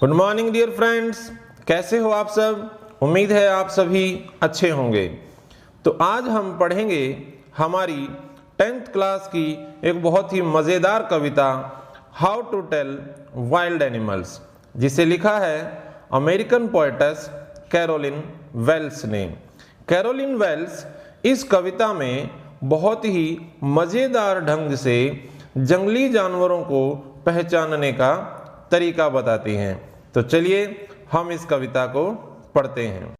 Good morning dear friends, कैसे हो आप सब। उम्मीद है आप सभी अच्छे होंगे। तो आज हम पढ़ेंगे हमारी 10th क्लास की एक बहुत ही मज़ेदार कविता how to tell wild animals, जिसे लिखा है अमेरिकन पोएटेस कैरोलिन वेल्स ने। कैरोलिन वेल्स इस कविता में बहुत ही मज़ेदार ढंग से जंगली जानवरों को पहचानने का तरीका बताती हैं। तो चलिए हम इस कविता को पढ़ते हैं।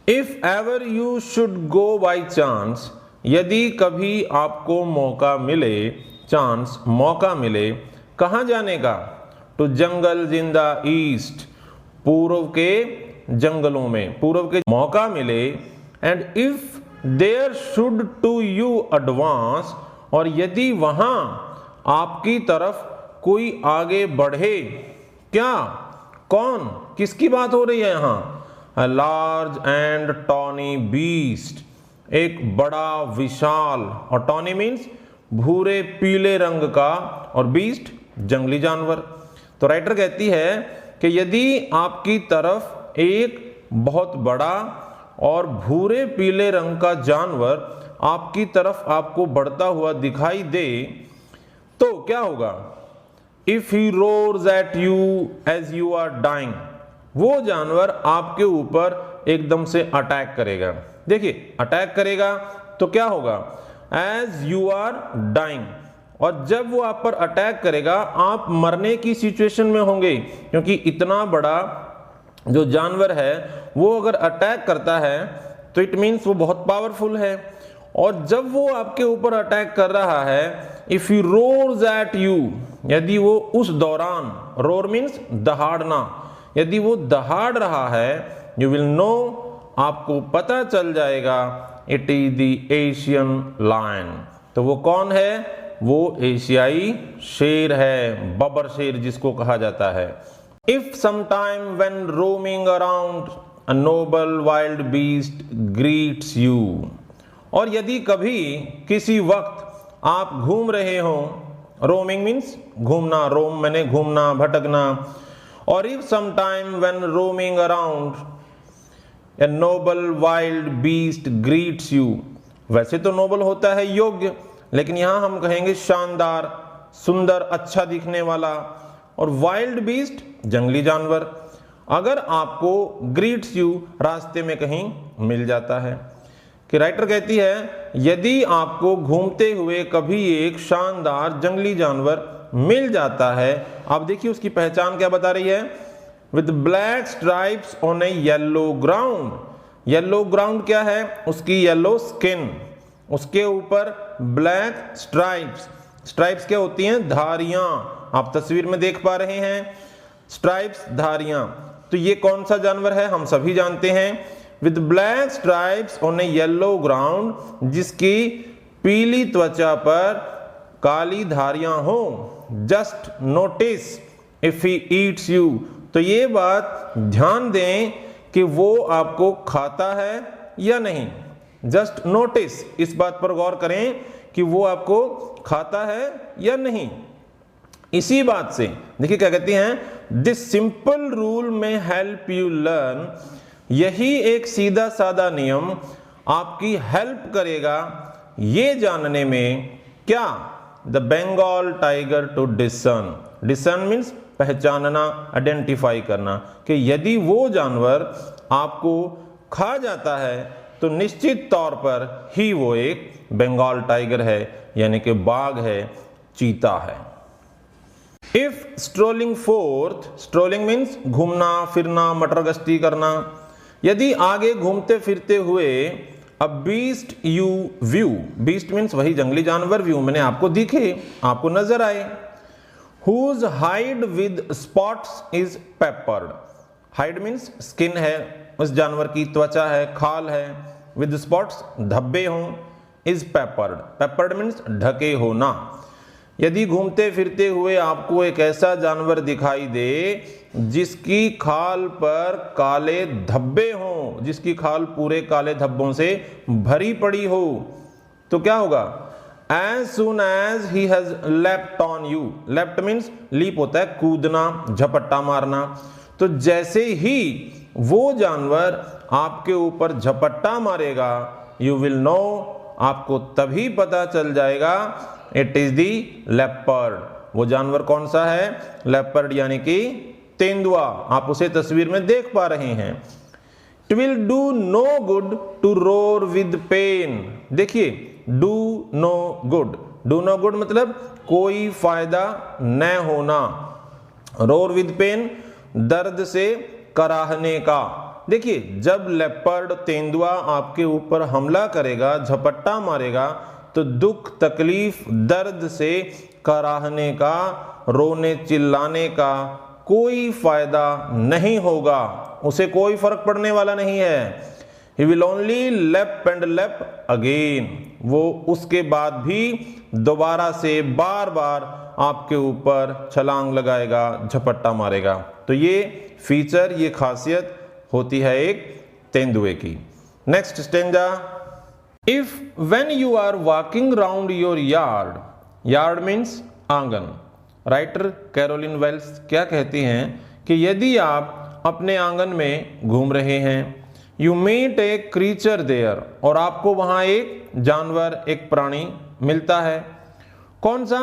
If ever you should go by chance, यदि कभी आपको मौका मिले, चांस मौका मिले, कहाँ जाने का? To jungle in the east, पूर्व के जंगलों में, पूर्व के मौका मिले। And if there should to you advance, और यदि वहां आपकी तरफ कोई आगे बढ़े, क्या, कौन, किसकी बात हो रही है यहाँ? A large and tawny beast, एक बड़ा विशाल, और टॉनी मीन्स भूरे पीले रंग का, और बीस्ट जंगली जानवर। तो राइटर कहती है कि यदि आपकी तरफ एक बहुत बड़ा और भूरे पीले रंग का जानवर आपकी तरफ आपको बढ़ता हुआ दिखाई दे, तो क्या होगा? If he roars at you as you are dying, वो जानवर आपके ऊपर एकदम से अटैक करेगा। देखिए अटैक करेगा तो क्या होगा? एज यू आर डाइंग, और जब वो आप पर अटैक करेगा आप मरने की सिचुएशन में होंगे, क्योंकि इतना बड़ा जो जानवर है वो अगर अटैक करता है तो इट मीन्स वो बहुत पावरफुल है। और जब वो आपके ऊपर अटैक कर रहा है, if he roars at you, यदि वो उस दौरान, रोर मीन्स दहाड़ना, यदि वो दहाड़ रहा है, यू विल नो, आपको पता चल जाएगा, it is the Asian lion. तो वो कौन है? वो एशियाई शेर है, बबर शेर जिसको कहा जाता है। If sometime when roaming around a noble wild beast greets you, और यदि कभी किसी वक्त आप घूम रहे हो, रोमिंग मीन्स घूमना, रोम मैंने घूमना, भटकना, और if sometime when roaming around a noble wild beast greets you, वैसे तो नोबल होता है योग्य, लेकिन यहां हम कहेंगे शानदार, सुंदर, अच्छा दिखने वाला, और वाइल्ड बीस्ट जंगली जानवर अगर आपको ग्रीट्स यू रास्ते में कहीं मिल जाता है। कि राइटर कहती है यदि आपको घूमते हुए कभी एक शानदार जंगली जानवर मिल जाता है, आप देखिए उसकी पहचान क्या बता रही है? With black stripes on A yellow ground. Yellow ground क्या है? उसकी येलो स्किन, उसके ऊपर ब्लैक स्ट्राइप्स। स्ट्राइप्स क्या होती हैं? धारियां। आप तस्वीर में देख पा रहे हैं स्ट्राइप्स, धारियां। तो ये कौन सा जानवर है? हम सभी जानते हैं, with black stripes on A yellow ground, जिसकी पीली त्वचा पर काली धारियां हो। Just notice if he eats you, तो ये बात ध्यान दें कि वो आपको खाता है या नहीं। जस्ट नोटिस, इस बात पर गौर करें कि वो आपको खाता है या नहीं। इसी बात से देखिए क्या कहती हैं, दिस सिंपल रूल में हेल्प यू लर्न, यही एक सीधा साधा नियम आपकी हेल्प करेगा ये जानने में, क्या? The Bengal tiger to discern. Discern means पहचानना, आइडेंटिफाई करना, कि यदि वो जानवर आपको खा जाता है तो निश्चित तौर पर ही वो एक बंगाल टाइगर है, यानी कि बाघ है, चीता है। If strolling fourth, strolling means घूमना फिरना, मटर गश्ती करना, यदि आगे घूमते फिरते हुए a beast you view, beast means वही जंगली जानवर, व्यू मैंने आपको दिखे, आपको नजर आए, whose hide with spots is peppered. Hide means skin है, उस जानवर की त्वचा है, खाल है, विद स्पॉट्स धब्बे हों, इज पेपर्ड, पेपर्ड मीन्स ढके होना। यदि घूमते फिरते हुए आपको एक ऐसा जानवर दिखाई दे जिसकी खाल पर काले धब्बे हों, जिसकी खाल पूरे काले धब्बों से भरी पड़ी हो, तो क्या होगा? As soon as he has leapt on you, leapt means leap होता है कूदना, झपट्टा मारना। तो जैसे ही वो जानवर आपके ऊपर झपट्टा मारेगा, यू विल नो, आपको तभी पता चल जाएगा इट इज दी लेपर्ड। वो जानवर कौन सा है? लेपर्ड यानी कि तेंदुआ। आप उसे तस्वीर में देख पा रहे हैं। It will do no good to roar with pain. देखिए, do no good, do no good मतलब कोई फायदा न होना, रोर विद पेन दर्द से कराहने का। देखिए, जब लेपर्ड तेंदुआ आपके ऊपर हमला करेगा, झपट्टा मारेगा, तो दुख, तकलीफ, दर्द से कराहने का, रोने चिल्लाने का कोई फायदा नहीं होगा, उसे कोई फर्क पड़ने वाला नहीं है। He will only lap and lap again, वो उसके बाद भी दोबारा से बार बार आपके ऊपर छलांग लगाएगा, झपट्टा मारेगा। तो ये फीचर, ये खासियत होती है एक तेंदुए की। Next stanza, if when you are walking round your yard, yard means आंगन। राइटर कैरोलिन वेल्स क्या कहती हैं कि यदि आप अपने आंगन में घूम रहे हैं, you meet a creature there, और आपको वहां एक जानवर, एक प्राणी मिलता है। कौन सा?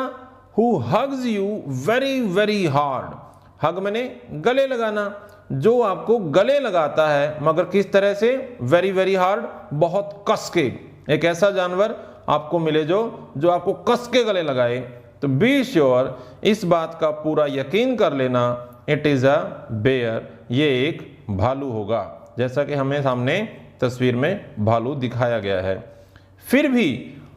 Who hugs you very very hard. Hug मैंने गले लगाना, जो आपको गले लगाता है, मगर किस तरह से? वेरी वेरी हार्ड, बहुत कस के। एक ऐसा जानवर आपको मिले जो आपको कस के गले लगाए, तो बी श्योर, इस बात का पूरा यकीन कर लेना, इट इज अ बेयर, ये एक भालू होगा, जैसा कि हमें सामने तस्वीर में भालू दिखाया गया है। फिर भी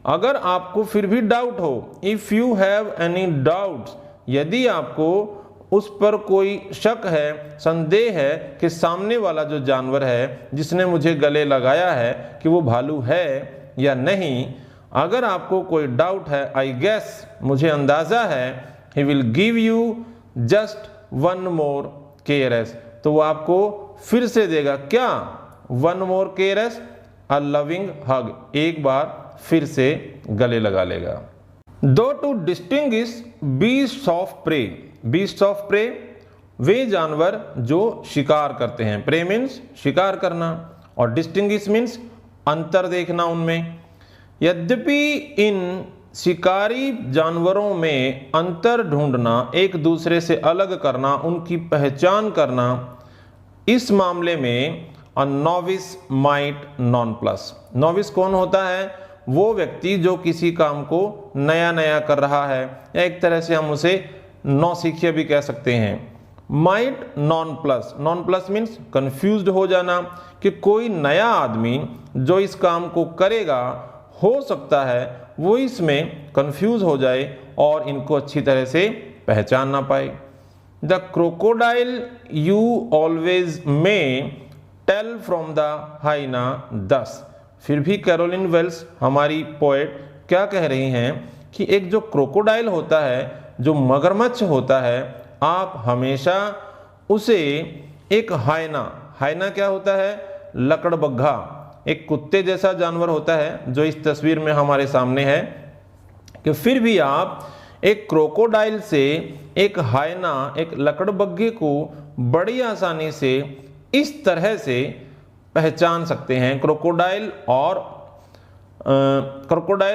अगर आपको फिर भी डाउट हो, if you have any doubt, यदि आपको उस पर कोई शक है, संदेह है कि सामने वाला जो जानवर है जिसने मुझे गले लगाया है कि वो भालू है या नहीं, अगर आपको कोई डाउट है, आई गेस, मुझे अंदाजा है, he will give you just one more caress, तो वो आपको फिर से देगा क्या? वन मोर केयरस, अ लविंग हग, एक बार फिर से गले लगा लेगा। दो to distinguish beast of prey, beast of prey वे जानवर जो शिकार करते हैं, प्रे मीन्स शिकार करना, और डिस्टिंग्विश मीन्स अंतर देखना उनमें। यद्यपि इन शिकारी जानवरों में अंतर ढूंढना, एक दूसरे से अलग करना, उनकी पहचान करना, इस मामले में a novice might nonplus. Novice कौन होता है? वो व्यक्ति जो किसी काम को नया नया कर रहा है, या एक तरह से हम उसे नौसिखिया भी कह सकते हैं। Might non plus, non plus means confused हो जाना, कि कोई नया आदमी जो इस काम को करेगा, हो सकता है वो इसमें कंफ्यूज हो जाए और इनको अच्छी तरह से पहचान ना पाए। द क्रोकोडाइल यू ऑलवेज में टेल फ्रॉम द हाइना दस। फिर भी कैरोलिन वेल्स हमारी पोएट क्या कह रही हैं कि एक जो क्रोकोडाइल होता है, जो मगरमच्छ होता है, आप हमेशा उसे एक हाइना, हाइना क्या होता है? लकड़बग्घा, एक कुत्ते जैसा जानवर होता है जो इस तस्वीर में हमारे सामने है, कि फिर भी आप एक क्रोकोडाइल से एक हाइना, एक लकड़बग्घे को बड़ी आसानी से इस तरह से पहचान सकते हैं। क्रोकोडाइल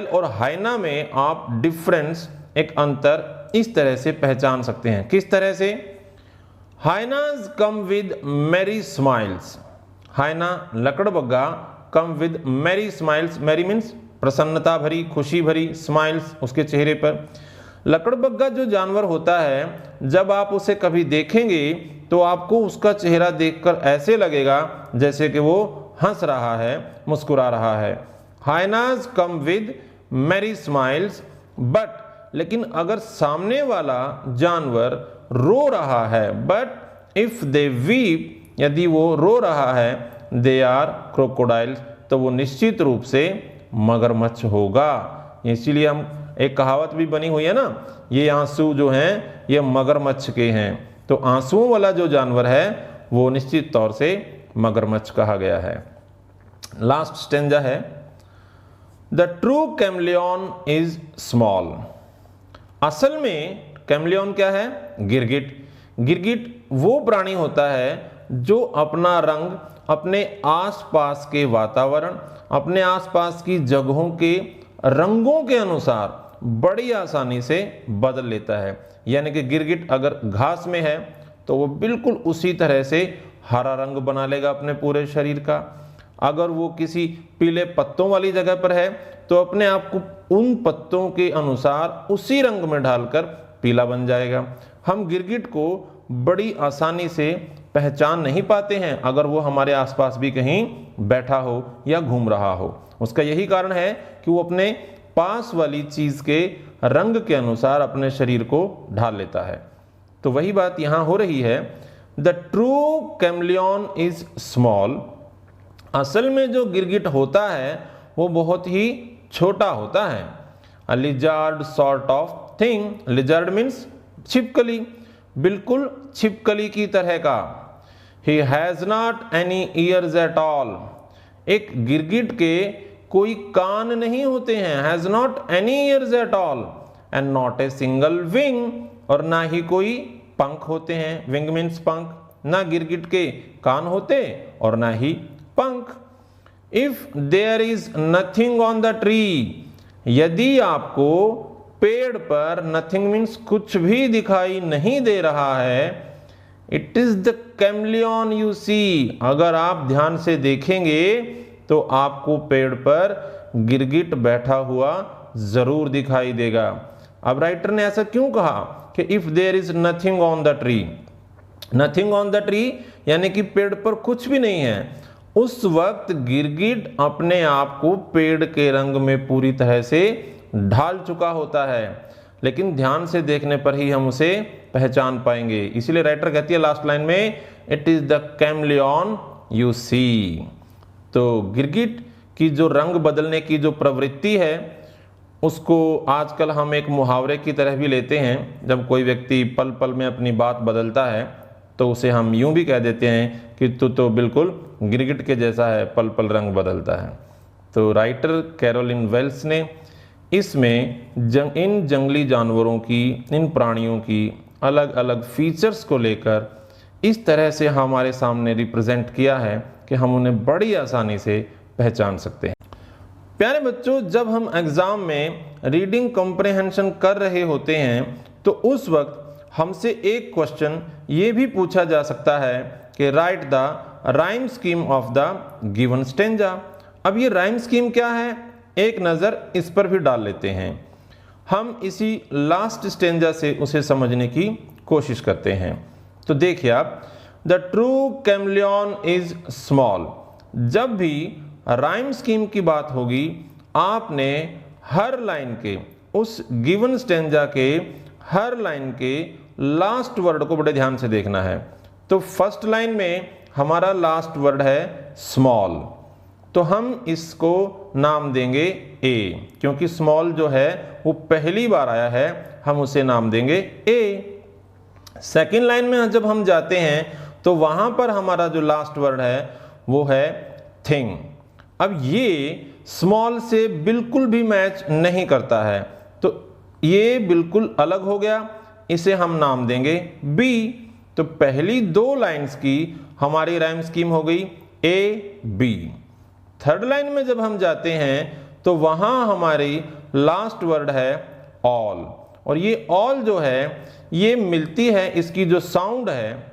और हाइना में आप डिफरेंस, एक अंतर इस तरह से पहचान सकते हैं। किस तरह से? Hyenas come with merry smiles, hyena लकड़बग्घा come with merry smiles, merry means प्रसन्नता भरी, खुशी भरी, स्माइल्स उसके चेहरे पर। लकड़बग्घा जो जानवर होता है, जब आप उसे कभी देखेंगे तो आपको उसका चेहरा देखकर ऐसे लगेगा जैसे कि वो हंस रहा है, मुस्कुरा रहा है। Hyenas come with merry smiles, but लेकिन अगर सामने वाला जानवर रो रहा है, बट इफ दे वीप, यदि वो रो रहा है, दे आर क्रोकोडाइल्स, तो वो निश्चित रूप से मगरमच्छ होगा। इसीलिए हम एक कहावत भी बनी हुई है ना, ये आंसू जो हैं ये मगरमच्छ के हैं। तो आंसुओं वाला जो जानवर है वो निश्चित तौर से मगरमच्छ कहा गया है। लास्ट स्टेंजा है, the true chameleon is small. असल में कैमलियन क्या है? गिरगिट। गिरगिट वो प्राणी होता है जो अपना रंग अपने आसपास के वातावरण, अपने आसपास की जगहों के रंगों के अनुसार बड़ी आसानी से बदल लेता है। यानी कि गिरगिट अगर घास में है तो वो बिल्कुल उसी तरह से हरा रंग बना लेगा अपने पूरे शरीर का। अगर वो किसी पीले पत्तों वाली जगह पर है तो अपने आप को उन पत्तों के अनुसार उसी रंग में ढालकर पीला बन जाएगा। हम गिरगिट को बड़ी आसानी से पहचान नहीं पाते हैं अगर वो हमारे आसपास भी कहीं बैठा हो या घूम रहा हो। उसका यही कारण है कि वो अपने पास वाली चीज के रंग के अनुसार अपने शरीर को ढाल लेता है। तो वही बात यहां हो रही है, the true chameleon is small. असल में जो गिरगिट होता है वो बहुत ही छोटा होता है। A lizard sort of thing. Lizard means छिपकली, बिल्कुल छिपकली की तरह का। He has not any ears at all. एक गिरगिट के कोई कान नहीं होते हैं, has not any ears at all, and not a single wing, और ना ही कोई पंख होते हैं। विंग मीन्स पंख। ना गिरगिट के कान होते और ना ही पंख। If there is nothing on the tree. यदि आपको पेड़ पर नथिंग मीन्स कुछ भी दिखाई नहीं दे रहा है, it is the chameleon you see. अगर आप ध्यान से देखेंगे तो आपको पेड़ पर गिरगिट बैठा हुआ जरूर दिखाई देगा। अब राइटर ने ऐसा क्यों कहा कि if there is nothing on the tree. Nothing on the tree यानी कि पेड़ पर कुछ भी नहीं है। उस वक्त गिरगिट अपने आप को पेड़ के रंग में पूरी तरह से ढाल चुका होता है, लेकिन ध्यान से देखने पर ही हम उसे पहचान पाएंगे। इसीलिए राइटर कहती है लास्ट लाइन में, it is the chameleon you see. तो गिरगिट की जो रंग बदलने की जो प्रवृत्ति है उसको आजकल हम एक मुहावरे की तरह भी लेते हैं। जब कोई व्यक्ति पल पल में अपनी बात बदलता है तो उसे हम यूं भी कह देते हैं कि तू तो बिल्कुल गिरगिट के जैसा है, पल पल रंग बदलता है। तो राइटर कैरोलिन वेल्स ने इसमें इन जंगली जानवरों की, इन प्राणियों की अलग अलग फीचर्स को लेकर इस तरह से हमारे सामने रिप्रेजेंट किया है कि हम उन्हें बड़ी आसानी से पहचान सकते हैं। प्यारे बच्चों, जब हम एग्जाम में रीडिंग कॉम्प्रिहेंशन कर रहे होते हैं तो उस वक्त हमसे एक क्वेश्चन ये भी पूछा जा सकता है कि right the rhyme scheme of the given stanza. अब ये राइम स्कीम क्या है, एक नज़र इस पर भी डाल लेते हैं। हम इसी लास्ट स्टेंजा से उसे समझने की कोशिश करते हैं। तो देखिए आप, the true chameleon is small. जब भी राइम स्कीम की बात होगी आपने हर लाइन के, उस गिवन स्टेंजा के हर लाइन के लास्ट वर्ड को बड़े ध्यान से देखना है। तो फर्स्ट लाइन में हमारा लास्ट वर्ड है स्मॉल, तो हम इसको नाम देंगे ए, क्योंकि स्मॉल जो है वो पहली बार आया है, हम उसे नाम देंगे ए। सेकेंड लाइन में जब हम जाते हैं तो वहां पर हमारा जो लास्ट वर्ड है वो है थिंग। अब ये स्मॉल से बिल्कुल भी मैच नहीं करता है, तो ये बिल्कुल अलग हो गया, इसे हम नाम देंगे बी। तो पहली दो लाइंस की हमारी राइम स्कीम हो गई ए बी। थर्ड लाइन में जब हम जाते हैं तो वहां हमारी लास्ट वर्ड है ऑल, और ये ऑल जो है ये मिलती है, इसकी जो साउंड है,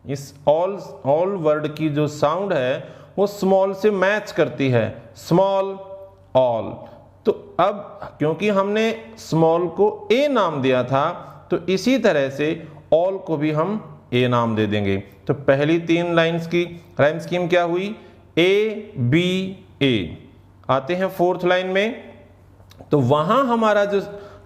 इस ऑल वर्ड की जो साउंड है वो स्मॉल से मैच करती है, स्मॉल ऑल। तो अब क्योंकि हमने स्मॉल को ए नाम दिया था तो इसी तरह से ऑल को भी हम ए नाम दे देंगे। तो पहली तीन लाइंस की राइम स्कीम क्या हुई, ए बी ए। आते हैं फोर्थ लाइन में, तो वहां हमारा जो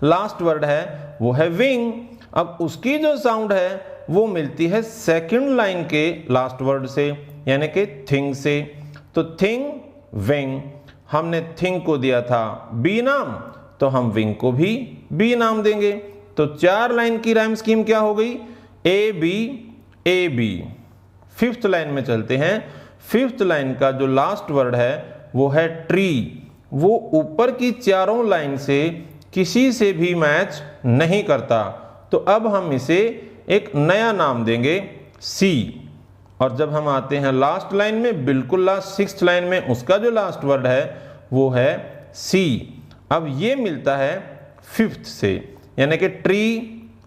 लास्ट वर्ड है वो है विंग। अब उसकी जो साउंड है वो मिलती है सेकंड लाइन के लास्ट वर्ड से, यानी कि थिंग से। तो थिंग विंग, हमने थिंग को दिया था बी नाम, तो हम विंग को भी बी नाम देंगे। तो चार लाइन की राइम स्कीम क्या हो गई, ए बी। फिफ्थ लाइन में चलते हैं। फिफ्थ लाइन का जो लास्ट वर्ड है वो है ट्री। वो ऊपर की चारों लाइन से किसी से भी मैच नहीं करता। तो अब हम इसे एक नया नाम देंगे सी। और जब हम आते हैं लास्ट लाइन में, बिल्कुल लास्ट 6th लाइन में, उसका जो लास्ट वर्ड है वो है सी। अब ये मिलता है 5th से, यानी कि ट्री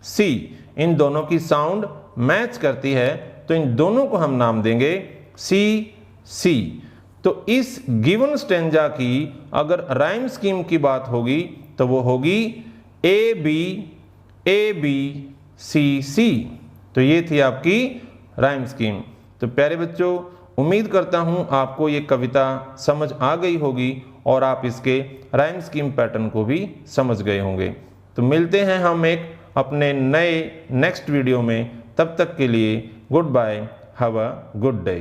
सी, इन दोनों की साउंड मैच करती है, तो इन दोनों को हम नाम देंगे सी सी। तो इस गिवन स्टेंजा की अगर राइम स्कीम की बात होगी तो वो होगी ए बी सी सी। तो ये थी आपकी राइम स्कीम। तो प्यारे बच्चों, उम्मीद करता हूँ आपको ये कविता समझ आ गई होगी और आप इसके राइम स्कीम पैटर्न को भी समझ गए होंगे। तो मिलते हैं हम एक अपने नए नेक्स्ट वीडियो में। तब तक के लिए good bye, have a good day.